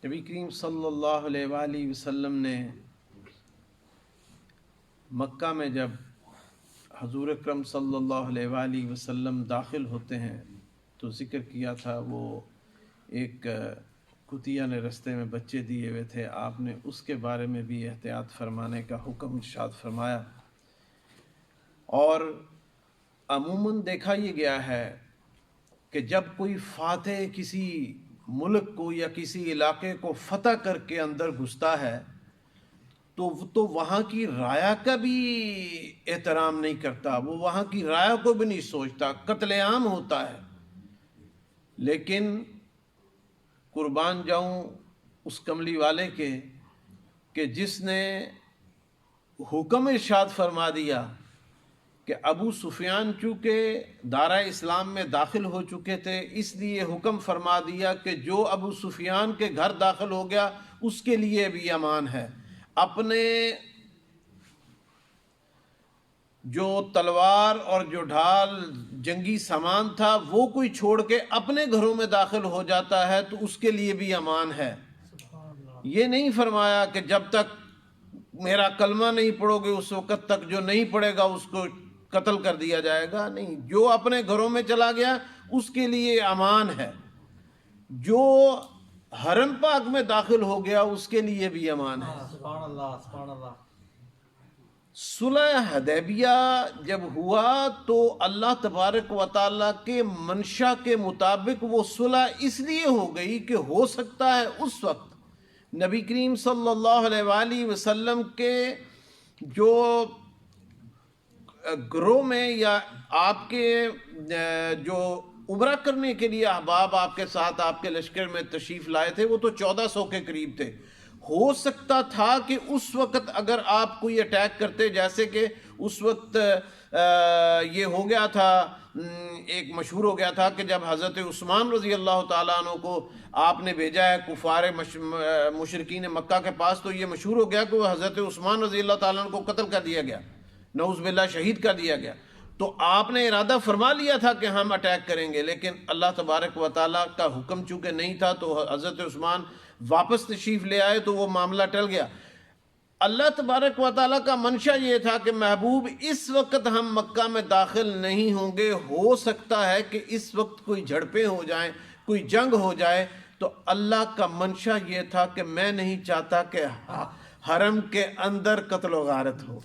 نبی کریم صلی اللہ علیہ وآلہ وسلم نے مکہ میں جب حضور اکرم صلی اللہ علیہ وآلہ وسلم داخل ہوتے ہیں تو ذکر کیا تھا، وہ ایک کتیا نے رستے میں بچے دیے ہوئے تھے، آپ نے اس کے بارے میں بھی احتیاط فرمانے کا حکم ارشاد فرمایا۔ اور عموماً دیکھا یہ گیا ہے کہ جب کوئی فاتح کسی ملک کو یا کسی علاقے کو فتح کر کے اندر گھستا ہے تو وہاں کی رایا کا بھی احترام نہیں کرتا، وہ وہاں کی رایا کو بھی نہیں سوچتا، قتل عام ہوتا ہے۔ لیکن قربان جاؤں اس کملی والے کے کہ جس نے حکم ارشاد فرما دیا کہ ابو سفیان چونکہ دارہ اسلام میں داخل ہو چکے تھے، اس لیے حکم فرما دیا کہ جو ابو سفیان کے گھر داخل ہو گیا اس کے لیے بھی امان ہے۔ اپنے جو تلوار اور جو ڈھال جنگی سامان تھا وہ کوئی چھوڑ کے اپنے گھروں میں داخل ہو جاتا ہے تو اس کے لیے بھی امان ہے۔ یہ نہیں فرمایا کہ جب تک میرا کلمہ نہیں پڑھو گے اس وقت تک جو نہیں پڑھے گا اس کو قتل کر دیا جائے گا، نہیں، جو اپنے گھروں میں چلا گیا اس کے لیے امان ہے، جو حرم پاک میں داخل ہو گیا اس کے لیے بھی امان ہے۔ سبحان اللہ، سبحان اللہ۔ صلح حدیبیہ جب ہوا تو اللہ تبارک و تعالیٰ کے منشا کے مطابق وہ صلح اس لیے ہو گئی کہ ہو سکتا ہے اس وقت نبی کریم صلی اللہ علیہ وآلہ وسلم کے جو گروہ میں یا آپ کے جو عمرہ کرنے کے لیے احباب آپ کے ساتھ آپ کے لشکر میں تشریف لائے تھے وہ تو 1400 کے قریب تھے۔ ہو سکتا تھا کہ اس وقت اگر آپ کوئی اٹیک کرتے، جیسے کہ اس وقت یہ ہو گیا تھا، ایک مشہور ہو گیا تھا کہ جب حضرت عثمان رضی اللہ تعالیٰ عنہ کو آپ نے بھیجا ہے کفار مشرکین مکہ کے پاس، تو یہ مشہور ہو گیا کہ وہ حضرت عثمان رضی اللہ تعالیٰ عنہ کو قتل کر دیا گیا، نعوذ باللہ شہید کر دیا گیا۔ تو آپ نے ارادہ فرما لیا تھا کہ ہم اٹیک کریں گے، لیکن اللہ تبارک و تعالیٰ کا حکم چونکہ نہیں تھا تو حضرت عثمان واپس تشریف لے آئے تو وہ معاملہ ٹل گیا۔ اللہ تبارک و تعالیٰ کا منشا یہ تھا کہ محبوب اس وقت ہم مکہ میں داخل نہیں ہوں گے، ہو سکتا ہے کہ اس وقت کوئی جھڑپیں ہو جائیں، کوئی جنگ ہو جائے، تو اللہ کا منشا یہ تھا کہ میں نہیں چاہتا کہ حرم کے اندر قتل و غارت ہو۔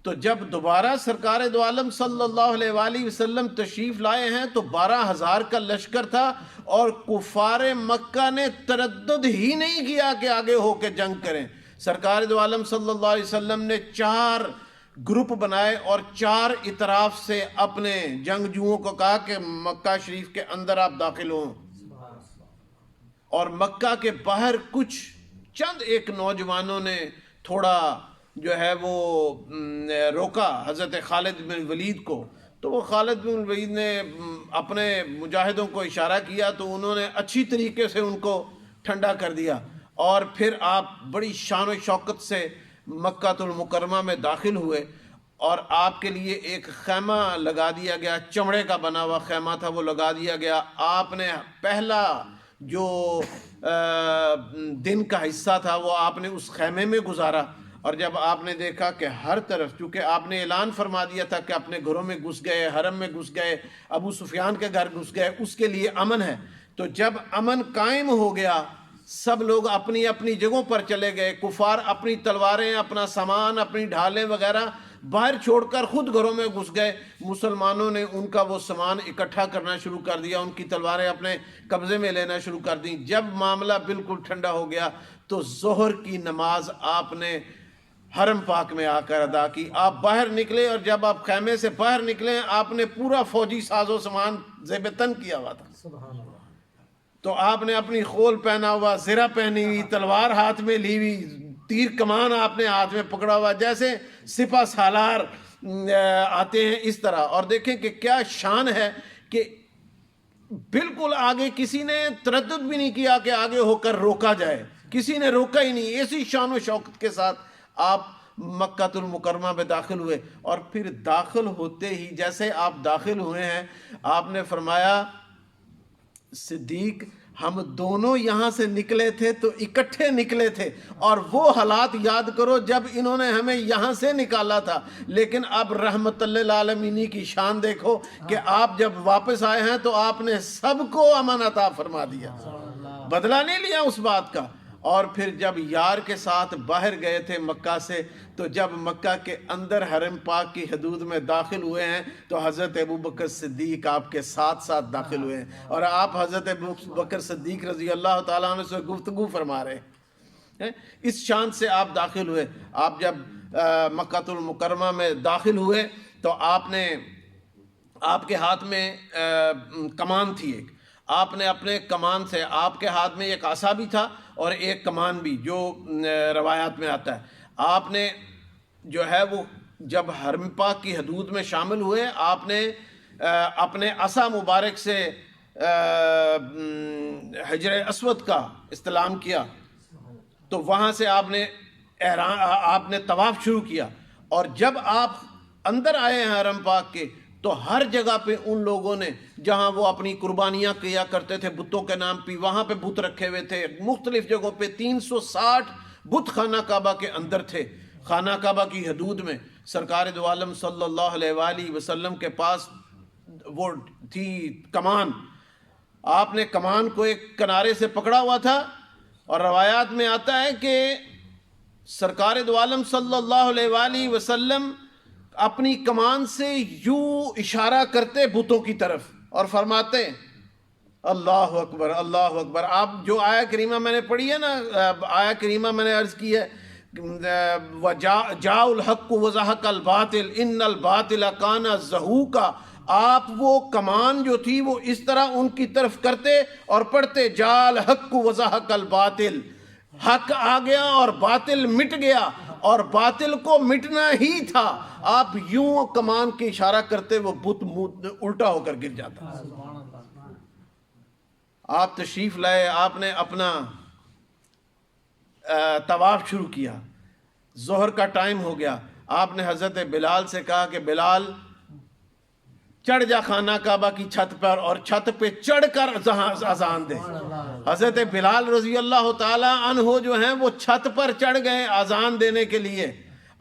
تو جب دوبارہ سرکار دو عالم صلی اللہ علیہ وآلہ وسلم تشریف لائے ہیں تو 12,000 کا لشکر تھا، اور کفار مکہ نے تردد ہی نہیں کیا کہ آگے ہو کے جنگ کریں۔ سرکار دو عالم صلی اللہ علیہ وسلم نے 4 گروپ بنائے اور 4 اطراف سے اپنے جنگجوؤں کو کہا کہ مکہ شریف کے اندر آپ داخل ہوں، اور مکہ کے باہر کچھ چند ایک نوجوانوں نے تھوڑا جو ہے وہ روکا حضرت خالد بن ولید کو، تو وہ خالد بن ولید نے اپنے مجاہدوں کو اشارہ کیا تو انہوں نے اچھی طریقے سے ان کو ٹھنڈا کر دیا، اور پھر آپ بڑی شان و شوکت سے مکہ المکرمہ میں داخل ہوئے، اور آپ کے لیے ایک خیمہ لگا دیا گیا، چمڑے کا بنا ہوا خیمہ تھا وہ لگا دیا گیا۔ آپ نے پہلا جو دن کا حصہ تھا وہ آپ نے اس خیمے میں گزارا، اور جب آپ نے دیکھا کہ ہر طرف، چونکہ آپ نے اعلان فرما دیا تھا کہ اپنے گھروں میں گھس گئے، حرم میں گھس گئے، ابو سفیان کے گھر گھس گئے، اس کے لیے امن ہے، تو جب امن قائم ہو گیا سب لوگ اپنی اپنی جگہوں پر چلے گئے، کفار اپنی تلواریں، اپنا سامان، اپنی ڈھالیں وغیرہ باہر چھوڑ کر خود گھروں میں گھس گئے، مسلمانوں نے ان کا وہ سامان اکٹھا کرنا شروع کر دیا، ان کی تلواریں اپنے قبضے میں لینا شروع کر دیں۔ جب معاملہ بالکل ٹھنڈا ہو گیا تو ظہر کی نماز آپ نے حرم پاک میں آ کر ادا کی۔ آپ باہر نکلے، اور جب آپ خیمے سے باہر نکلے آپ نے پورا فوجی ساز و سامان زیب تن کیا ہوا تھا، سبحان اللہ۔ تو آپ نے اپنی خول پہنا ہوا، زرہ پہنی ہوئی، تلوار ہاتھ میں لی ہوئی، تیر کمان آپ نے ہاتھ میں پکڑا ہوا، جیسے سپہ سالار آتے ہیں اس طرح۔ اور دیکھیں کہ کیا شان ہے کہ بالکل آگے کسی نے تردد بھی نہیں کیا کہ آگے ہو کر روکا جائے، کسی نے روکا ہی نہیں، ایسی شان و شوکت کے ساتھ آپ مکہ المکرمہ میں داخل ہوئے۔ اور پھر داخل ہوتے ہی جیسے آپ داخل ہوئے ہیں، آپ نے فرمایا صدیق ہم دونوں یہاں سے نکلے تھے تو اکٹھے نکلے تھے، اور وہ حالات یاد کرو جب انہوں نے ہمیں یہاں سے نکالا تھا، لیکن اب رحمت للعالمین کی شان دیکھو کہ آپ جب واپس آئے ہیں تو آپ نے سب کو امن عطا فرما دیا، بدلہ نہیں لیا اس بات کا۔ اور پھر جب یار کے ساتھ باہر گئے تھے مکہ سے، تو جب مکہ کے اندر حرم پاک کی حدود میں داخل ہوئے ہیں تو حضرت ابوبکر صدیق آپ کے ساتھ ساتھ داخل ہوئے ہیں، اور آپ حضرت ابوبکر صدیق رضی اللہ تعالیٰ عنہ سے گفتگو فرما رہے ہیں۔ اس شان سے آپ داخل ہوئے۔ آپ جب مکہ المکرمہ میں داخل ہوئے تو آپ کے ہاتھ میں کمان تھی ایک، آپ نے اپنے کمان سے، آپ کے ہاتھ میں ایک عصا بھی تھا اور ایک کمان بھی، جو روایات میں آتا ہے، آپ نے جو ہے وہ جب حرم پاک کی حدود میں شامل ہوئے، آپ نے اپنے عصا مبارک سے حجر اسود کا استلام کیا، تو وہاں سے آپ نے طواف شروع کیا، اور جب آپ اندر آئے ہیں حرم پاک کے تو ہر جگہ پہ ان لوگوں نے جہاں وہ اپنی قربانیاں کیا کرتے تھے بتوں کے نام پہ، وہاں پہ بت رکھے ہوئے تھے، مختلف جگہوں پہ 360 بت خانہ کعبہ کے اندر تھے۔ خانہ کعبہ کی حدود میں سرکار دو عالم صلی اللہ علیہ وآلہ وسلم کے پاس وہ تھی کمان، آپ نے کمان کو ایک کنارے سے پکڑا ہوا تھا، اور روایات میں آتا ہے کہ سرکار دو عالم صلی اللہ علیہ وآلہ وسلم اپنی کمان سے یوں اشارہ کرتے بتوں کی طرف اور فرماتے اللہ اکبر اللہ اکبر۔ آپ جو آیہ کریمہ میں نے پڑھی ہے نا، آیہ کریمہ میں نے عرض کی ہے جاء الحق وزهق الباطل ان الباطل کان زہوقا، آپ وہ کمان جو تھی وہ اس طرح ان کی طرف کرتے اور پڑھتے جاء الحق وزهق الباطل، حق آ گیا اور باطل مٹ گیا، اور باطل کو مٹنا ہی تھا۔ آپ یوں کمان کے اشارہ کرتے وہ بت الٹا ہو کر گر جاتا۔ آپ تشریف لائے، آپ نے اپنا طواف شروع کیا، ظہر کا ٹائم ہو گیا، آپ نے حضرت بلال سے کہا کہ بلال چڑھ جا خانہ کعبہ کی چھت پر، اور چھت پہ چڑھ کر اذان دے۔ حضرت بلال رضی اللہ تعالی عنہ جو ہیں وہ چھت پر چڑھ گئے اذان دینے کے لیے۔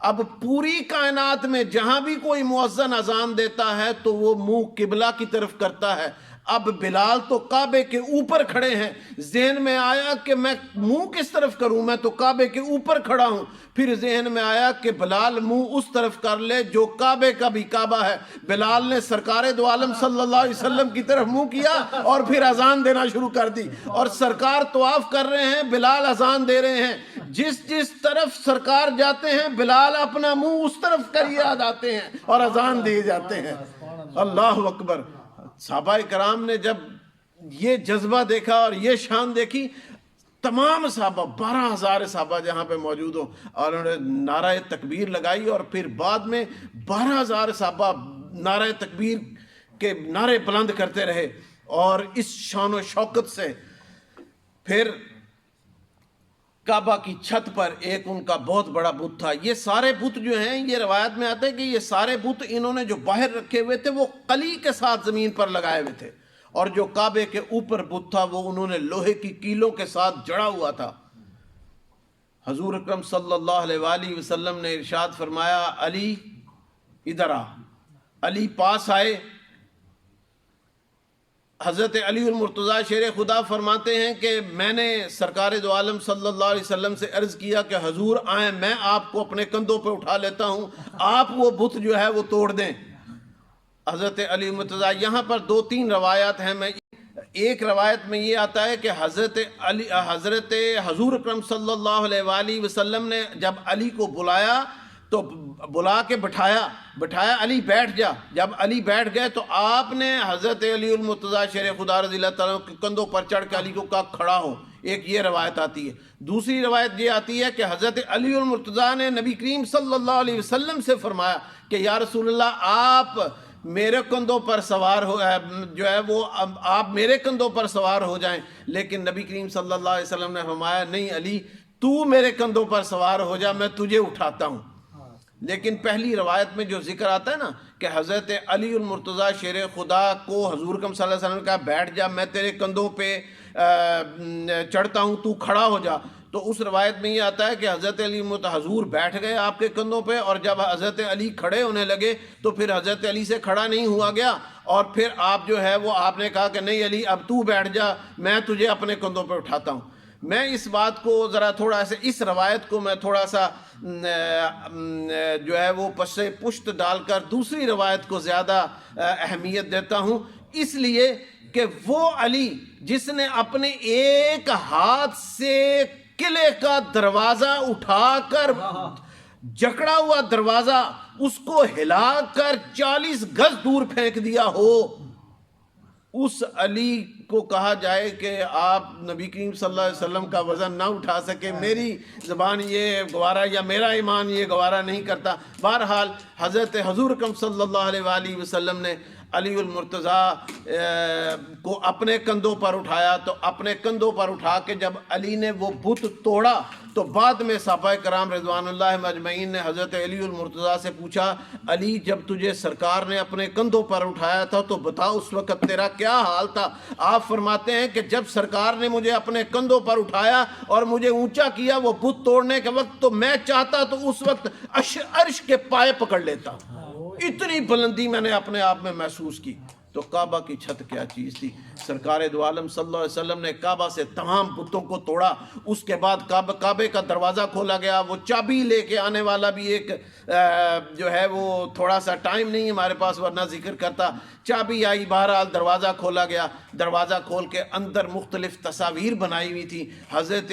اب پوری کائنات میں جہاں بھی کوئی مؤذن اذان دیتا ہے تو وہ منہ قبلہ کی طرف کرتا ہے، اب بلال تو کعبے کے اوپر کھڑے ہیں، ذہن میں آیا کہ میں منہ کس طرف کروں، میں تو کعبے کے اوپر کھڑا ہوں۔ پھر ذہن میں آیا کہ بلال منہ اس طرف کر لے جو کعبے کا بھی کعبہ ہے۔ بلال نے سرکار دو عالم صلی اللہ علیہ وسلم کی طرف منہ کیا اور پھر اذان دینا شروع کر دی، اور سرکار طواف کر رہے ہیں، بلال اذان دے رہے ہیں۔ جس طرف سرکار جاتے ہیں بلال اپنا منہ اس طرف کریے جاتے ہیں اور اذان دیے جاتے ہیں۔ اللہ اکبر۔ صحابہ کرام نے جب یہ جذبہ دیکھا اور یہ شان دیکھی، تمام صحابہ 12,000 صحابہ جہاں پہ موجود ہوں، اور انہوں نے نعرہ تکبیر لگائی، اور پھر بعد میں 12,000 صحابہ نعرہ تکبیر کے نعرے بلند کرتے رہے، اور اس شان و شوکت سے پھر کعبہ کی چھت پر ایک ان کا بہت بڑا بت تھا۔ یہ سارے بت جو ہیں، یہ روایت میں آتا ہے کہ یہ سارے بت انہوں نے جو باہر رکھے ہوئے تھے وہ قلی کے ساتھ زمین پر لگائے ہوئے تھے، اور جو کعبے کے اوپر بت تھا وہ انہوں نے لوہے کی کیلوں کے ساتھ جڑا ہوا تھا۔ حضور اکرم صلی اللہ علیہ وآلہ وسلم نے ارشاد فرمایا علی ادھر آ۔ علی پاس آئے۔ حضرت علی المرتضیٰ شیر خدا فرماتے ہیں کہ میں نے سرکار دو عالم صلی اللہ علیہ وسلم سے عرض کیا کہ حضور آئیں، میں آپ کو اپنے کندھوں پہ اٹھا لیتا ہوں، آپ وہ بت جو ہے وہ توڑ دیں۔ حضرت علی المرتضیٰ، یہاں پر 2-3 روایات ہیں، میں ایک روایت میں یہ آتا ہے کہ حضرت حضور اکرم صلی اللہ علیہ وآلہ وسلم نے جب علی کو بلایا تو بلا کے بٹھایا علی بیٹھ جا۔ جب علی بیٹھ گئے تو آپ نے حضرت علی المرتضیٰ شیر خدا رضی اللہ تعالیٰ کے کندھوں پر چڑھ کے علی کو کہا کھڑا ہو۔ ایک یہ روایت آتی ہے۔ دوسری روایت یہ آتی ہے کہ حضرت علی المرتضیٰ نے نبی کریم صلی اللہ علیہ وسلم سے فرمایا کہ یا رسول اللہ آپ میرے کندھوں پر سوار ہو جو ہے وہ آپ میرے کندھوں پر سوار ہو جائیں، لیکن نبی کریم صلی اللہ علیہ وسلم نے فرمایا نہیں علی، تو میرے کندھوں پر سوار ہو جا، میں تجھے اٹھاتا ہوں۔ لیکن پہلی روایت میں جو ذکر آتا ہے نا کہ حضرت علی المرتضیٰ شیر خدا کو حضور اکرم صلی اللہ علیہ وسلم نے کہا بیٹھ جا، میں تیرے کندھوں پہ چڑھتا ہوں تو کھڑا ہو جا. تو اس روایت میں یہ آتا ہے کہ حضرت علی حضور بیٹھ گئے آپ کے کندھوں پہ، اور جب حضرت علی کھڑے ہونے لگے تو پھر حضرت علی سے کھڑا نہیں ہوا گیا، اور پھر آپ جو ہے وہ آپ نے کہا کہ نہیں علی اب تو بیٹھ جا، میں تجھے اپنے کندھوں پہ اٹھاتا ہوں. میں اس بات کو ذرا تھوڑا سا، اس روایت کو میں تھوڑا سا جو ہے وہ پس پشت ڈال کر دوسری روایت کو زیادہ اہمیت دیتا ہوں، اس لیے کہ وہ علی جس نے اپنے ایک ہاتھ سے قلعے کا دروازہ اٹھا کر، جکڑا ہوا دروازہ اس کو ہلا کر 40 گز دور پھینک دیا ہو، اس علی کو کہا جائے کہ آپ نبی کریم صلی اللہ علیہ وسلم کا وزن نہ اٹھا سکے، میری زبان یہ گوارا یا میرا ایمان یہ گوارا نہیں کرتا. بہرحال حضرت حضور اکرم صلی اللہ علیہ وآلہ وسلم نے علی المرتضیٰ کو اپنے کندھوں پر اٹھایا، تو اپنے کندھوں پر اٹھا کے جب علی نے وہ بت توڑا تو بعد میں صحابہ کرام رضوان اللہ مجمعین نے حضرت علی المرتضیٰ سے پوچھا، علی جب تجھے سرکار نے اپنے کندھوں پر اٹھایا تھا تو بتا اس وقت تیرا کیا حال تھا؟ آپ فرماتے ہیں کہ جب سرکار نے مجھے اپنے کندھوں پر اٹھایا اور مجھے اونچا کیا وہ بت توڑنے کے وقت، تو میں چاہتا تو اس وقت عرش کے پائے پکڑ لیتا، اتنی بلندی میں نے اپنے آپ میں محسوس کی. تو کعبہ کی چھت کیا چیز تھی؟ سرکار دو عالم صلی اللہ علیہ وسلم نے کعبہ سے تمام بتوں کو توڑا. اس کے بعد کعبے کا دروازہ کھولا گیا. وہ چابی لے کے آنے والا بھی ایک جو ہے وہ تھوڑا سا ٹائم نہیں ہمارے پاس ورنہ ذکر کرتا. چابی آئی، بہرحال دروازہ کھولا گیا. دروازہ کھول کے اندر مختلف تصاویر بنائی ہوئی تھی. حضرت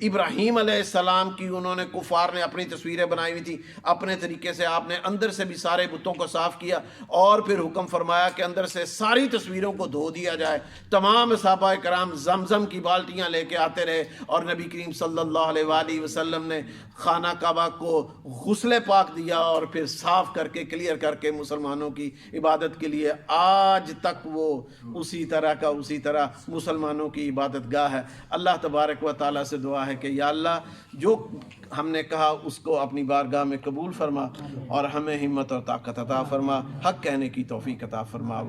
ابراہیم علیہ السلام کی انہوں نے، کفار نے اپنی تصویریں بنائی ہوئی تھی. اپنے طریقے سے آپ نے اندر سے بھی سارے بتوں کو صاف کیا، اور پھر حکم فرمایا کہ اندر سے ساری تصویروں کو دھو دیا جائے. تمام صحابہ کرام زمزم کی بالٹیاں لے کے آتے رہے، اور نبی کریم صلی اللہ علیہ وآلہ وسلم نے خانہ کعبہ کو غسل پاک دیا، اور پھر صاف کر کے کلیئر کر کے مسلمانوں کی عبادت کے لیے آج تک وہ اسی طرح مسلمانوں کی عبادت گاہ ہے. اللہ تبارک و تعالیٰ سے دعا ہے کہ یا اللہ جو ہم نے کہا اس کو اپنی بارگاہ میں قبول فرما، اور ہمیں ہمت اور طاقت عطا فرما، حق کہنے کی توفیق عطا فرما.